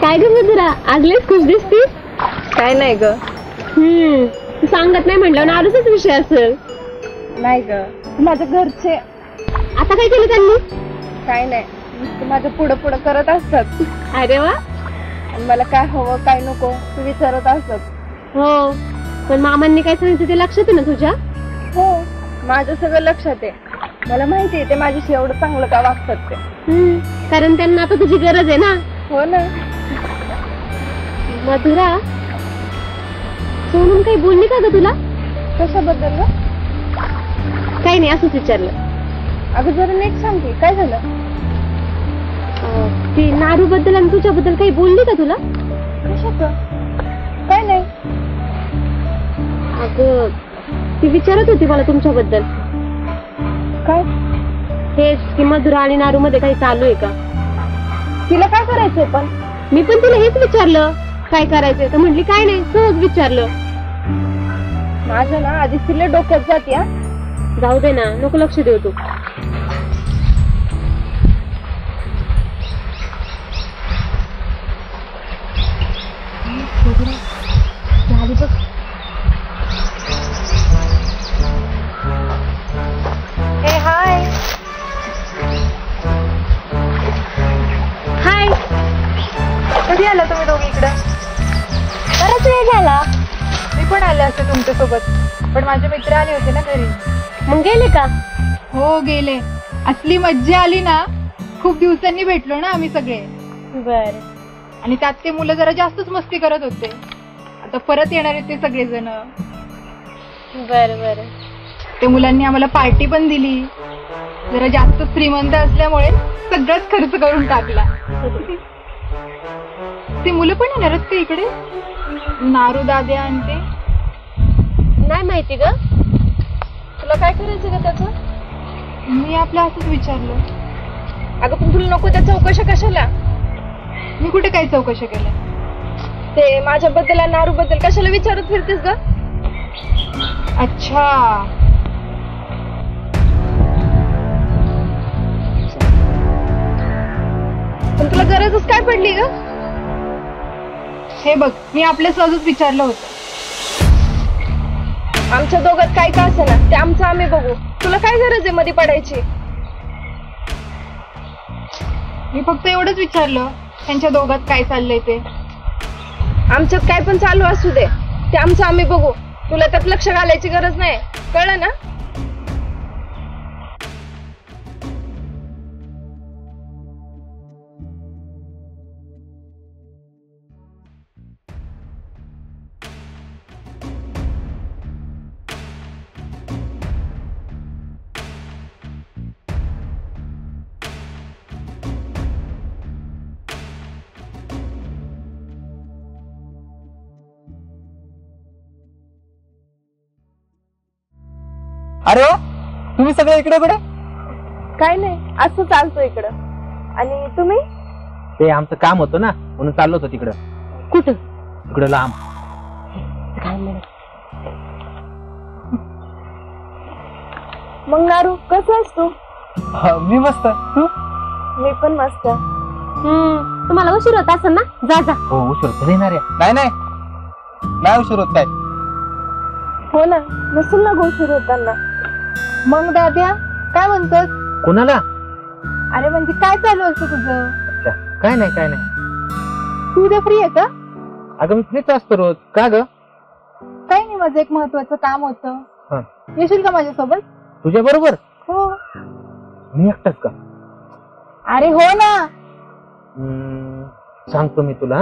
काय ग मधुरा, आज लयच खुश दिसतीस. काय नाही ग. तू सांगत नाही म्हटलं ना, आरूचाच विषय असेल. नाही ग, माझ्या घरचे. आता काय केलं त्यांनी? काय नाही, नुसतं माझं पुढं पुढं करत असतात. अरे वा. मला काय हवं काय नको ते विचारत असतात. हो, पण मामांनी काय सांगितलं ते लक्षात आहे ना तुझ्या? हो, माझं सगळं लक्षात आहे. मला माहिती आहे ते माझ्याशी एवढं चांगलं का वागतात ते. कारण त्यांना आता तुझी गरज आहे ना. हो ना. मधुरा, सोनून काही बोलली का ग तुला? कशाबद्दल ग? काही नाही, असंच विचारलं. अगं जरा नीट सांग की काय झालं. ती नारू बद्दल आणि तुझ्याबद्दल काही बोलली का तुला? कशाचं? काय नाही. अगं ती विचारत होती मला तुमच्याबद्दल. काय? हेच की मधुरा आणि नारू मध्ये काही चालू आहे का? तिला काय करायचंय? पण मी पण तिला हेच विचारलं काय करायचंय, तर म्हटली काय नाही, सहज विचारलं. माझ्या ना आधी तिला डोक्यात जाते. जाऊ दे ना, नको लक्ष देऊ तू. हाय हाय. कधी आला तुम्ही दोघी इकडं? बराच वेळ झाला. मी पण आले असते तुमच्या सोबत, पण माझे मित्र आले होते ना घरी. मग गेले का? हो गेले. असली मज्जा आली ना, खूप दिवसांनी भेटलो ना आम्ही सगळे. बर. आणि त्यात ते मुलं जरा जास्तच मस्ती करत होते. आता परत येणार आहेत ते सगळेजण. बर बर. ते मुलांनी आम्हाला पार्टी पण दिली. जरा जास्त श्रीमंत असल्यामुळे सगळंच खर्च करून टाकला. ते मुलं पण येणार आहेत का इकडे? नारू दाद्या आणि ते? नाही माहिती ग. तुला काय करायचं ग त्याचं? मी आपलं असंच विचारलं. अगं पण तुला नको त्या चौकशा कशाला? मी कुठे काही चौकशा केल्या? ते माझ्याबद्दल आणि नारू बद्दल कशाला विचारत फिरतेस ग? अच्छा. पण तुला गरजच काय पडली ग? हे बघ, मी आपल्या सहजच विचारलं होतं. आमच्या दोघात काय का असे ना, ते आमचं आम्ही बघू. तुला काय गरज आहे मध्ये पडायची? मी फक्त एवढंच विचारलं, त्यांच्या दोघात काय चाललंय ते. आमच्यात काय पण चालू असू दे, ते आमचं आम्ही बघू. तुला त्यात लक्ष घालायची गरज नाही, कळलं ना? अरे वा, तुम्ही सगळे इकडे कुठे? काय नाही, असं चालतो इकडं. आणि तुम्ही? ते आमचं काम होतं ना, म्हणून चाललो होतो तिकडं. कुठं? तिकडं लांब. मग नारू कसं आहेस तू? मी मस्त. तू? मी पण मस्त. तुम्हाला उशीर होत असेल ना, जा जा. हो उशीर होत येणार आहे. नाही उशीर होत काय. हो ना, नसेल ना गोष्टी होताना. मग दाद्या काय म्हणतोस? कोणाला? अरे म्हणजे काय चालू असतं तुझं? अच्छा, काय नाही. तू उद्या फ्री आहे का? अगं मी फ्रीच असतो रोज. का ग? काही नाही, माझं एक महत्वाचं काम होतं. हा. येशील का माझ्यासोबत? तुझ्या बरोबर? हो. मी एकटाच का? अरे हो ना. सांगतो मी तुला.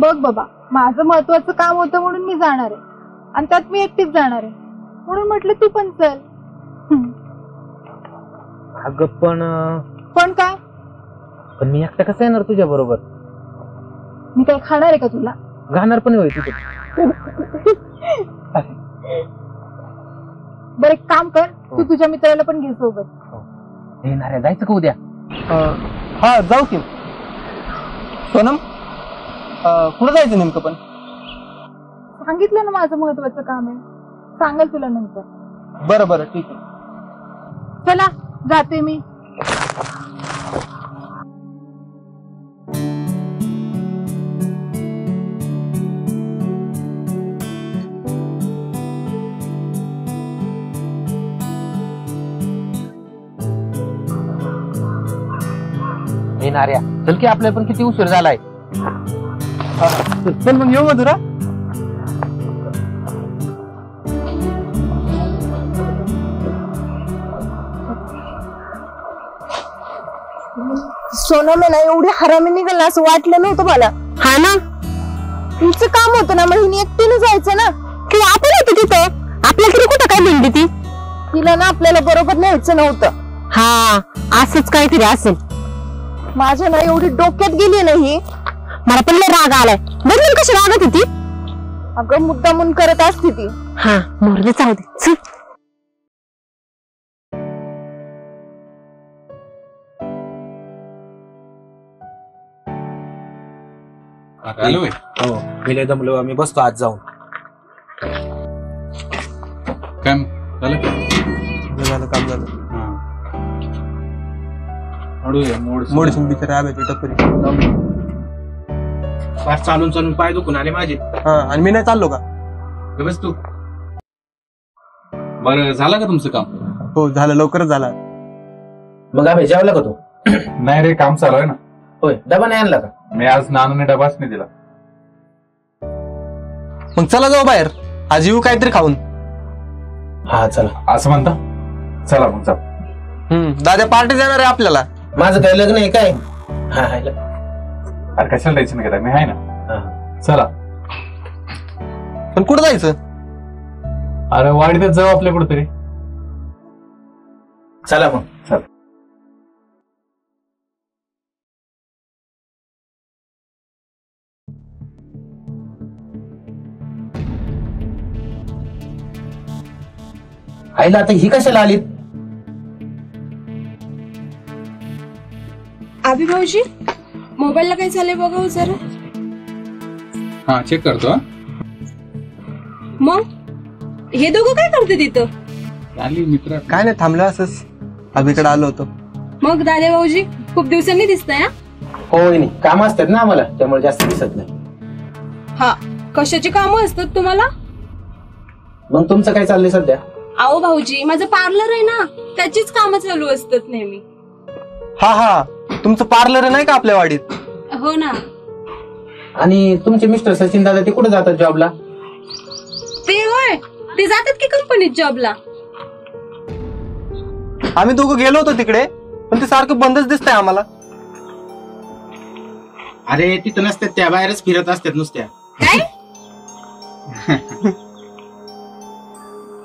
बघ बाबा, माझं महत्वाचं काम होतं म्हणून मी जाणार आहे, आणि त्यात मी एकटीच जाणार आहे, म्हणून म्हटलं तू पण चल. अगं पण काय? पण मी एकटा कसं येणार तुझ्या बरोबर? मी काय खाणार आहे का तुला? गाणार पण होय तुझं. बरं एक काम कर, तू तुझ्या मित्राला पण घे सोबत. येणार आहे, जायचं का उद्या? हा जाऊ की. सोनम कुठं जायचं नेमकं पण? सांगितलं ना माझं महत्वाचं काम आहे, सांगेल तुला नंतर. बरं बरं ठीक आहे. चला जाते मी. येणार या, चल की, आपल्याला पण किती उशीर झालाय. चल मग येऊ मधुरा. सोनम आहे ना एवढी हरामी निघाल असं वाटलं नव्हतं मला. हा ना, तुमचं काम होतं ना, मग हिने एकटीने जायचं ना, की आपण होतो तिथं. आपल्याला तरी कुठं काय म्हणली ती? तिला ना आपल्याला बरोबर न्यायचं नव्हतं. हा असंच काहीतरी असेल. माझ्या ना एवढी डोक्यात गेली नाही, मला पण लय राग आलाय. बरोबर कशी रागत होती? अगं मुद्दामून करत असते ती. हा मरले, जाऊ दे चल. हो, मी लय दमलो, आम्ही बसतो आज जाऊन. काय झालं का? झालं काम झालं. मोडशीन बिचारा आब्याची टपरी. फार चालून चालून पाय दुखून आले माझे. हा आणि मी नाही चाललो का? बस तू. बरं झालं का तुमचं काम? हो झालं, लवकरच झाला. मग आम्ही जेवला का तू? नाही रे, काम चालू आहे ना. होय, डबा नाही आणला का? मी आज नानूने डबाच नाही दिला. मग चला जाऊ बाहेर, आज येऊ काहीतरी खाऊन. हा चला. असं म्हणता? चला मग जाऊ. दादा पार्टी देणार आहे आपल्याला. माझं काही लग्न आहे काय? हा अरे कशाला टेन्शन घेता, मी आहे ना. चला. पण कुठं जायचं? अरे वाडीतच जाऊ आपल्या कुठेतरी. चला मग. चल. आईला आता ही कशाला आली? आभी भाऊजी, मोबाईलला काय झालंय बघा हो जरा. हा चेक करतो. मग हे दोघं काय करते तिथं? आली मित्र. काय नाही, थांबलं असंच, अभिकडे आलो होतो. मग दादा भाऊजी खूप दिवसांनी दिसताय. हो नाही, काम असतात ना आम्हाला, त्यामुळे जास्त दिसत नाही. हा, कशाची कामं असतात तुम्हाला? मग तुमचं काय चाललंय सध्या? आओ भाऊजी, माझं पार्लर आहे ना, त्याचीच कामं चालू असतात नेहमी. हा हा, तुमचं पार्लर नाही का आपल्या वाडीत? हो ना. आणि तुमचे मिस्टर सचिन दादा ते कुठे जातात जॉबला? ते होय, ते जातात की कंपनीत जॉबला. आम्ही दोघं गेलो होतो तिकडे, पण ते सारखं बंदच दिसतंय आम्हाला. अरे तिथं नसतात, त्या बाहेरच फिरत असतात नुसत्या. काय?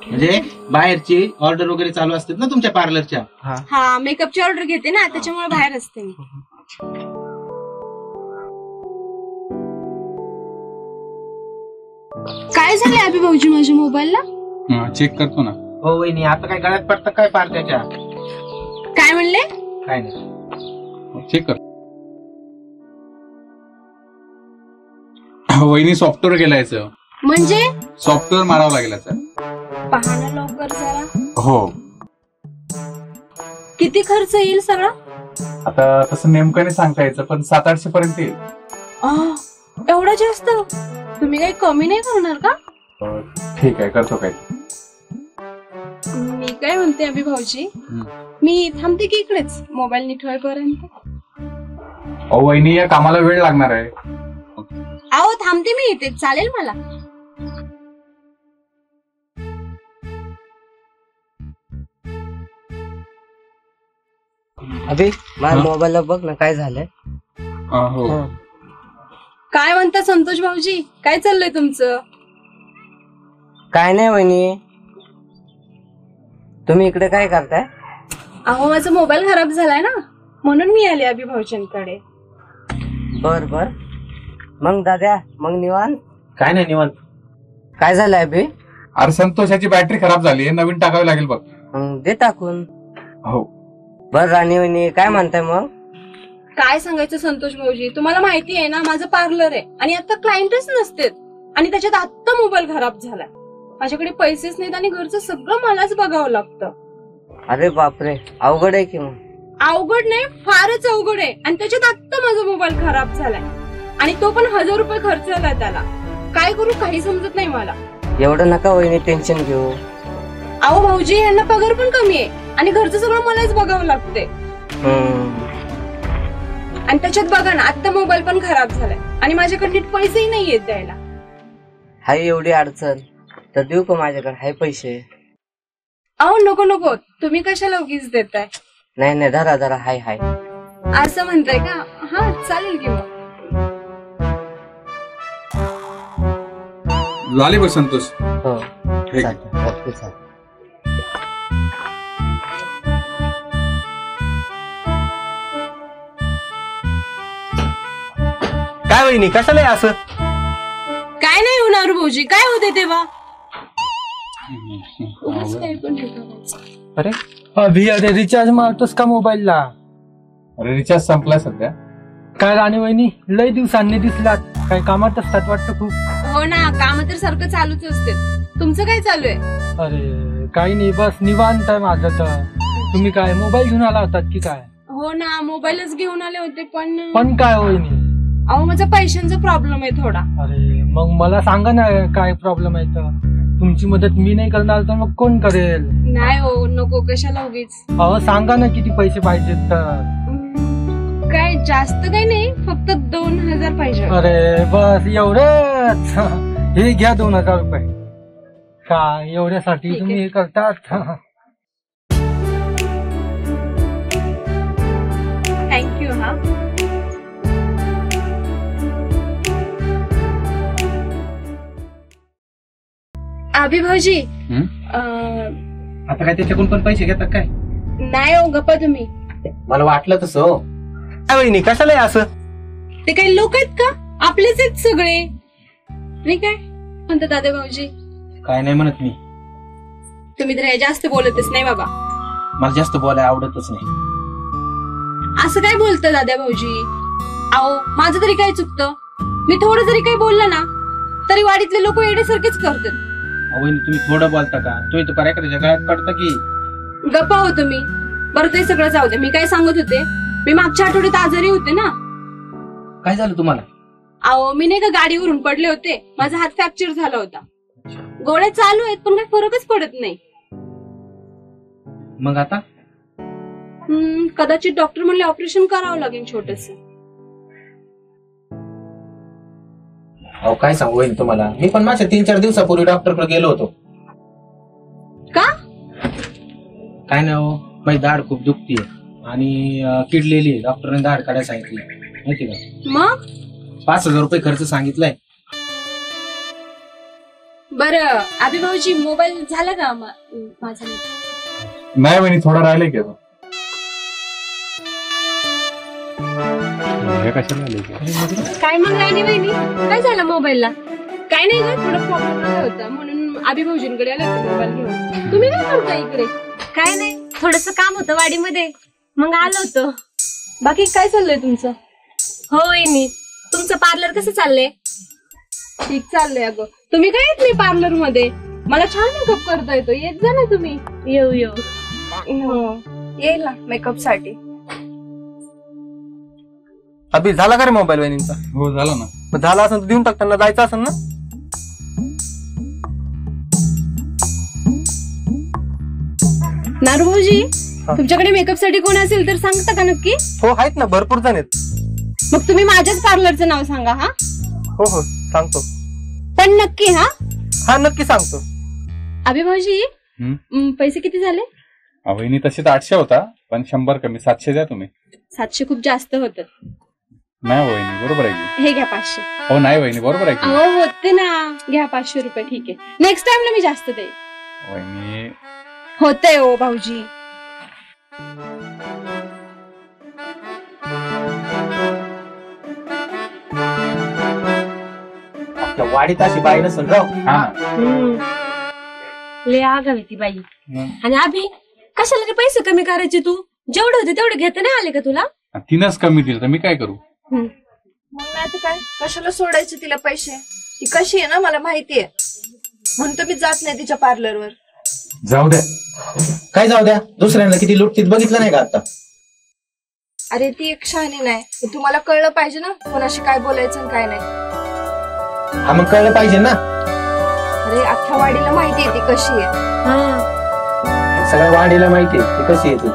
म्हणजे बाहेरची ऑर्डर वगैरे चालू असतात ना तुमच्या पार्लरच्या. हा, मेकअपची ऑर्डर घेते ना, त्याच्यामुळे बाहेर असते मी. काय झालंय अभि भाऊजी माझ्या मोबाईलला? चेक करतो ना. हो वहिनी, आता काय गळ्यात पडतं काय पार्ट्याच्या? काय म्हणले? काय नाही. चेक कर. वहिनी सॉफ्टवेअर गेलायचं. म्हणजे सॉफ्टवेअर मारावं लागेल सर. पाहणं लवकर जरा. हो. किती खर्च येईल सगळा? आता तसं नेमकं नाही सांगता यायचं, पण 700-800 पर्यंत येईल. एवढं जास्त? तुम्ही काही कमी नाही करणार का? ठीक आहे, करतो काय. मी काय म्हणते अभि भाऊजी, मी थांबते की इकडेच मोबाईल नीट होईपर्यंत. अहो वहिनी, या कामाला वेळ लागणार आहे. अहो थांबते मी इथे, चालेल मला? अभि माझ्या मोबाईलला बघ ना काय झालंय. हो. काय म्हणता संतोष भाऊजी, काय चाललंय तुमचं? काय नाही वहिनी, तुम्ही इकडे काय करताय? अहो माझा मोबाईल खराब झालाय ना, म्हणून मी आले अभि भाऊजींकडे. बर बर. मग दाद्या, मग निवांत? काय नाही निवांत. काय झालं अभि? अरे संतोषाची बॅटरी खराब झाली आहे, नवीन टाकावी लागेल बघ. मग दे टाकून. हो. बर राणी वहिनी काय म्हणताय मग? काय सांगायचं संतोष भाऊजी, तुम्हाला माहिती आहे ना माझं पार्लर आहे आणि आता क्लायंटच नसतेत आणि त्याच्यात आत्ता मोबाईल खराब झालाय. माझ्याकडे पैसेच नाहीत आणि घरचं सगळं मलाच बघावं लागतं. अरे बापरे, अवघड आहे की मग. अवघड नाही, फारच अवघड आहे. आणि त्याच्यात आत्ता माझा मोबाईल खराब झालाय आणि तो पण 1000 रुपये खर्च झाला त्याला. काय करू काही समजत नाही मला. एवढं नका वहिनी टेन्शन घेऊ. अहो भाऊजी यांना पगार पण कमी आहे आणि घरचं सगळं मलाच बघावं लागते. आणि त्याच्यात बघा ना आत्ता मोबाईल पण खराब झालाय आणि माझ्याकडे नीट पैसेही नाही येत द्यायला. हाय एवढी अडचण तर देऊ का माझ्याकडे हाय पैसे? अहो नको नको, तुम्ही कशाला उगीच देताय? नाही नाही, धरा धरा, हाय हाय. असं म्हणताय का? हा चालेल की मग. झाले बघ संतोष. हो ठीक. चालतंय, ओके चालेल. काय वहिनी कशाला आहे असं? काय नाही होणार भाऊजी, काय होते तेव्हा? उगाच काही पण हे करायचं. अरे अभि अरे रिचार्ज मारतोस का मोबाईलला? अरे रिचार्ज संपलाय सध्या. काय राणी वहिनी लय दिवसांनी दिसलात, काय कामात असतात वाटतं खूप. हो ना, काम तर सारखं चालूच असते. तुमचं काय चालू आहे? अरे काही नाही, बस निवांत आहे माझं तर. तुम्ही काय मोबाईल घेऊन आला होतात की काय? हो ना, मोबाईलच घेऊन आले होते पण पण काय वहिनी? अहो माझा पैशांचा प्रॉब्लेम आहे थोडा. अरे मग मला सांगा ना काय प्रॉब्लेम आहे तर. तुमची मदत मी नाही करणार तर मग कोण करेल? नाही हो, नको, कशाला उगीच. अहो सांगा ना किती पैसे पाहिजेत तर. काय जास्त काही नाही, फक्त 2000 पाहिजे. अरे बस एवढंच. हे घ्या 2000 रुपये. काय एवढ्यासाठी ठीक तुम्ही आहे. हे करतात? थँक्यू. हा अभि भाऊजी, आता काय त्याच्याकडून पण पैसे घेतात काय? नाही हो, गप्पा तुम्ही. मला वाटलं तसं. हो काय वहिनी कशाला आहे असं? ते काही लोक आहेत का? आपलेच आहेत सगळे. नाही काय म्हणतात दादा भाऊजी? काय नाही म्हणत मी. तुम्ही तर हे जास्त बोलतच नाही बाबा. मला जास्त बोलायला आवडतच नाही. असं काय बोलतं दादा भाऊजी? अहो माझं तरी काय चुकतं? मी थोडं जरी काही बोललं ना तरी वाडीतले लोक येण्यासारखेच करतात. वहिनी तुम्ही थोडं बोलता का? तुम्ही तर पर्याकडे जगात पडता की. गप्पा हो तुम्ही. बरं ते सगळं जाऊ दे, मी काय सांगत होते, मी मागच्या आठवड्यात आजारी होते ना. काय झालं तुम्हाला? अहो मी नाही का गाडीवरून पडले होते, माझा हात फ्रॅक्चर झाला होता. गोळ्या चालू आहेत पण काही फरकच पडत नाही. मग आता? कदाचित डॉक्टर म्हणले ऑपरेशन करावं लागेल छोटस. अहो काय सांगू वहिनी तुम्हाला, मी पण माझ्या 3-4 दिवसापूर्वी डॉक्टरकडे गेलो होतो. का? काय नाही हो, माझी दाढ खूप दुखतीये आणि किडलेली आहे. डॉक्टरने दाढ काढायला सांगितली माहिती का? मग 5000 रुपये खर्च सांगितलाय. बरं अभि भाऊजी, मोबाईल झाला का माझा? नाही वहिनी, थोडा राहिलंय की अजून. हे कशाला आले की? काय मग राणी वहिनी, काय झालं मोबाईलला? काय नाही ग, थोडा प्रॉब्लेम आला होता म्हणून अभि भाऊजींकडे आले होते मोबाईल घेऊन. तुम्ही काय करता इकडे? काय नाही, थोडस काम होतं वाडीमध्ये, मग आलो होतो. बाकी काय चाललंय तुमचं? हो वहिनी, तुमचं पार्लर कसं चाललंय? ठीक चाललंय. अगं तुम्ही काय येत नाही पार्लर मध्ये? मला छान मेकअप करता येतो, येत जा ना तुम्ही. येऊ येऊ. हो येईल ना मेकअप साठी. अभि झाला का रे मोबाईल वहिनींचा? हो झालं ना. मग झाला असेल तर देऊन टाक, त्यांना जायचं असेल ना. नारू भाऊजी, तुमच्याकडे मेकअप साठी कोण असेल तर सांगता का नक्की? हो आहेत ना, भरपूर जण आहेत. मग तुम्ही माझ्याच पार्लरचं नाव सांगा. हा हो हो सांगतो. पण नक्की. हा हा नक्की सांगतो. अभि भाऊजी, पैसे किती झाले? वहिनी तशी तर 800 होता, पण 100 कमी 700 द्या तुम्ही. 700 खूप जास्त होतं. नाही हो वहिनी, बरोबर आहे की. हे घ्या 500. हो नाही वहिनी, बरोबर आहे की. अहो होते ना, घ्या 500 रुपये. ठीक आहे, नेक्स्ट टाइमला मी जास्त देईन. वहिनी होतंय हो भाऊजी. आपल्या वाडीत अशी बाई नसेल राव. हा ना. लय आगावी ती बाई. आणि अभि कशाला रे पैसे कमी करायचे? तू जेवढे होते तेवढे घेता नाही आले का तुला? तिनंच कमी दिलं तर मी काय करू? मग नाही तर काय, कशाला सोडायचे तिला पैसे? ती कशी आहे ना मला माहितीये, म्हणून तर मी जात नाही तिच्या पार्लरवर. जाऊ द्या. काय जाऊ द्या, दुसऱ्यांना किती लुटतीत बघितलं नाही का आता? अरे ती एक शहाणी नाही, हे तुम्हाला कळलं पाहिजे ना कोणाशी काय बोलायचं आणि काय नाही. हा मग कळलं पाहिजे ना. अरे अख्ख्या वाडीला माहितीये ती कशी आहे. सगळ्या वाडीला माहितीये ती कशी आहे ती.